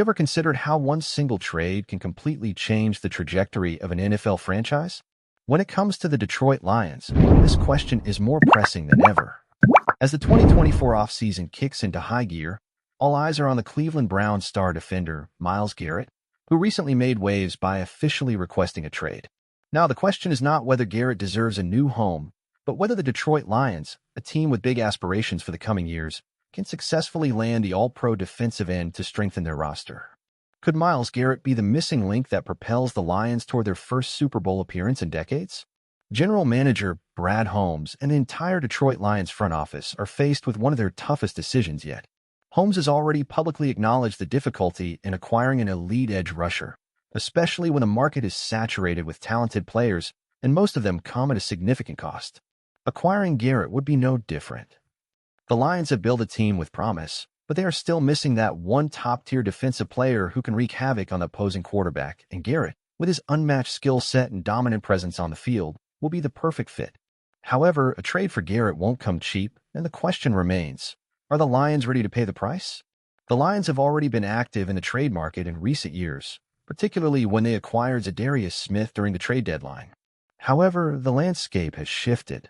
ever considered how one single trade can completely change the trajectory of an NFL franchise? When it comes to the Detroit Lions, this question is more pressing than ever. As the 2024 offseason kicks into high gear, all eyes are on the Cleveland Browns star defender, Myles Garrett, who recently made waves by officially requesting a trade. Now, the question is not whether Garrett deserves a new home, but whether the Detroit Lions, a team with big aspirations for the coming years, can successfully land the all-pro defensive end to strengthen their roster. Could Myles Garrett be the missing link that propels the Lions toward their first Super Bowl appearance in decades? General Manager Brad Holmes and the entire Detroit Lions front office are faced with one of their toughest decisions yet. Holmes has already publicly acknowledged the difficulty in acquiring an elite edge rusher, especially when the market is saturated with talented players and most of them come at a significant cost. Acquiring Garrett would be no different. The Lions have built a team with promise, but they are still missing that one top-tier defensive player who can wreak havoc on the opposing quarterback, and Garrett, with his unmatched skill set and dominant presence on the field, will be the perfect fit. However, a trade for Garrett won't come cheap, and the question remains, are the Lions ready to pay the price? The Lions have already been active in the trade market in recent years, particularly when they acquired Zadarius Smith during the trade deadline. However, the landscape has shifted.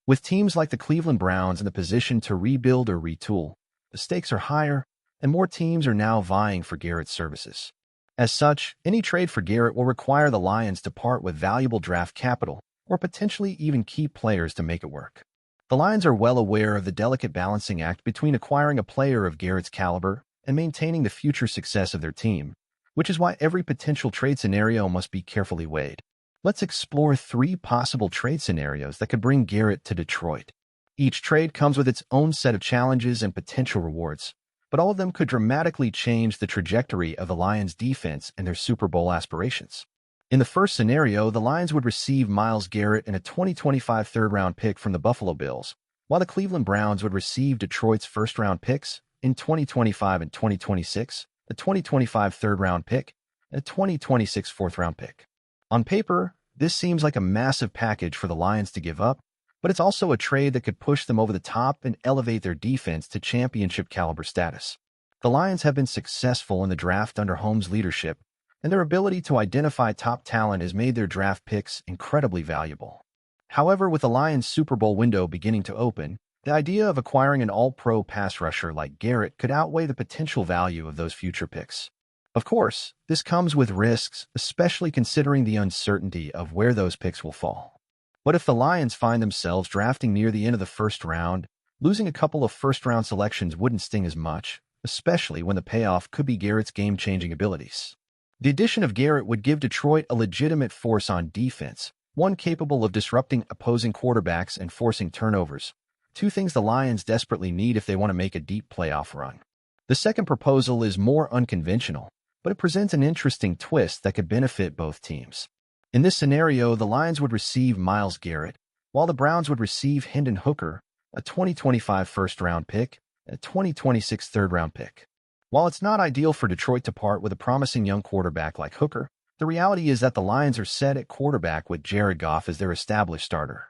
With teams like the Cleveland Browns in the position to rebuild or retool, the stakes are higher, and more teams are now vying for Garrett's services. As such, any trade for Garrett will require the Lions to part with valuable draft capital or potentially even key players to make it work. The Lions are well aware of the delicate balancing act between acquiring a player of Garrett's caliber and maintaining the future success of their team, which is why every potential trade scenario must be carefully weighed. Let's explore 3 possible trade scenarios that could bring Garrett to Detroit. Each trade comes with its own set of challenges and potential rewards, but all of them could dramatically change the trajectory of the Lions' defense and their Super Bowl aspirations. In the first scenario, the Lions would receive Myles Garrett and a 2025 third-round pick from the Buffalo Bills, while the Cleveland Browns would receive Detroit's first-round picks in 2025 and 2026, the 2025 third-round pick, and a 2026 fourth-round pick. On paper, this seems like a massive package for the Lions to give up, but it's also a trade that could push them over the top and elevate their defense to championship-caliber status. The Lions have been successful in the draft under Holmes' leadership, and their ability to identify top talent has made their draft picks incredibly valuable. However, with the Lions' Super Bowl window beginning to open, the idea of acquiring an all-pro pass rusher like Garrett could outweigh the potential value of those future picks. Of course, this comes with risks, especially considering the uncertainty of where those picks will fall. But if the Lions find themselves drafting near the end of the first round, losing a couple of first-round selections wouldn't sting as much, especially when the payoff could be Garrett's game-changing abilities. The addition of Garrett would give Detroit a legitimate force on defense, one capable of disrupting opposing quarterbacks and forcing turnovers, 2 things the Lions desperately need if they want to make a deep playoff run. The second proposal is more unconventional, but it presents an interesting twist that could benefit both teams. In this scenario, the Lions would receive Myles Garrett, while the Browns would receive Hendon Hooker, a 2025 first-round pick, and a 2026 third-round pick. While it's not ideal for Detroit to part with a promising young quarterback like Hooker, the reality is that the Lions are set at quarterback with Jared Goff as their established starter.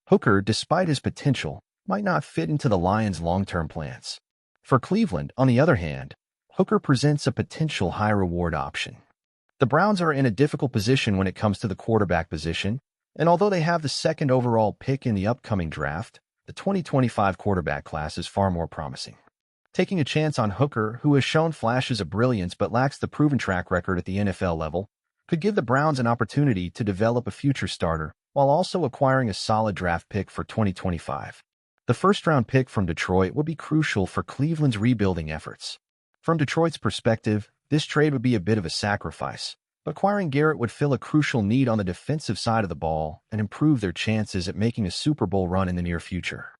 Hooker, despite his potential, might not fit into the Lions' long-term plans. For Cleveland, on the other hand, Hooker presents a potential high-reward option. The Browns are in a difficult position when it comes to the quarterback position, and although they have the second overall pick in the upcoming draft, the 2025 quarterback class is far more promising. Taking a chance on Hooker, who has shown flashes of brilliance but lacks the proven track record at the NFL level, could give the Browns an opportunity to develop a future starter while also acquiring a solid draft pick for 2025. The first-round pick from Detroit would be crucial for Cleveland's rebuilding efforts. From Detroit's perspective, this trade would be a bit of a sacrifice, but acquiring Garrett would fill a crucial need on the defensive side of the ball and improve their chances at making a Super Bowl run in the near future.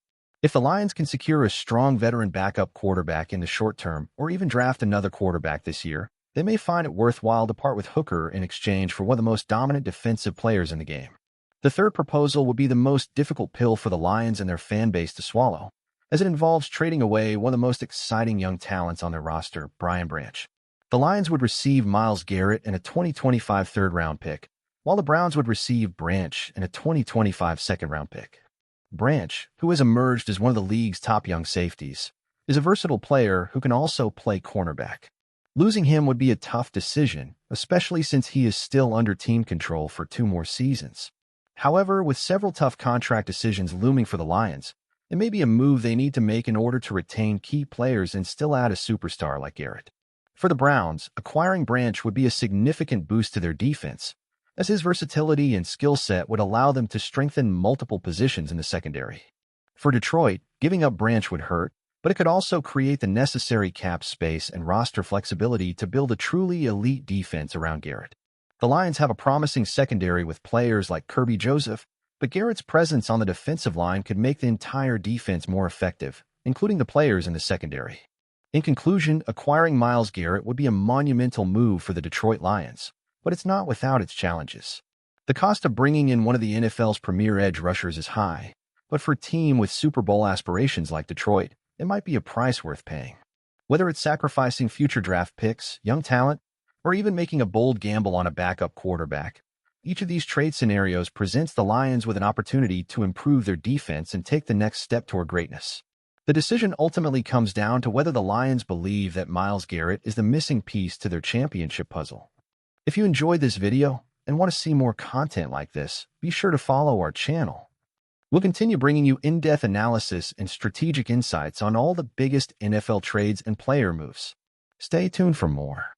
If the Lions can secure a strong veteran backup quarterback in the short term or even draft another quarterback this year, they may find it worthwhile to part with Hooker in exchange for one of the most dominant defensive players in the game. The third proposal would be the most difficult pill for the Lions and their fan base to swallow, as it involves trading away one of the most exciting young talents on their roster, Brian Branch. The Lions would receive Myles Garrett and a 2025 third-round pick, while the Browns would receive Branch and a 2025 second-round pick. Branch, who has emerged as one of the league's top young safeties, is a versatile player who can also play cornerback. Losing him would be a tough decision, especially since he is still under team control for 2 more seasons. However, with several tough contract decisions looming for the Lions, it may be a move they need to make in order to retain key players and still add a superstar like Garrett. For the Browns, acquiring Branch would be a significant boost to their defense, as his versatility and skill set would allow them to strengthen multiple positions in the secondary. For Detroit, giving up Branch would hurt, but it could also create the necessary cap space and roster flexibility to build a truly elite defense around Garrett. The Lions have a promising secondary with players like Kirby Joseph, but Garrett's presence on the defensive line could make the entire defense more effective, including the players in the secondary. In conclusion, acquiring Myles Garrett would be a monumental move for the Detroit Lions, but it's not without its challenges. The cost of bringing in one of the NFL's premier edge rushers is high, but for a team with Super Bowl aspirations like Detroit, it might be a price worth paying. Whether it's sacrificing future draft picks, young talent, or even making a bold gamble on a backup quarterback, each of these trade scenarios presents the Lions with an opportunity to improve their defense and take the next step toward greatness. The decision ultimately comes down to whether the Lions believe that Myles Garrett is the missing piece to their championship puzzle. If you enjoyed this video and want to see more content like this, be sure to follow our channel. We'll continue bringing you in-depth analysis and strategic insights on all the biggest NFL trades and player moves. Stay tuned for more.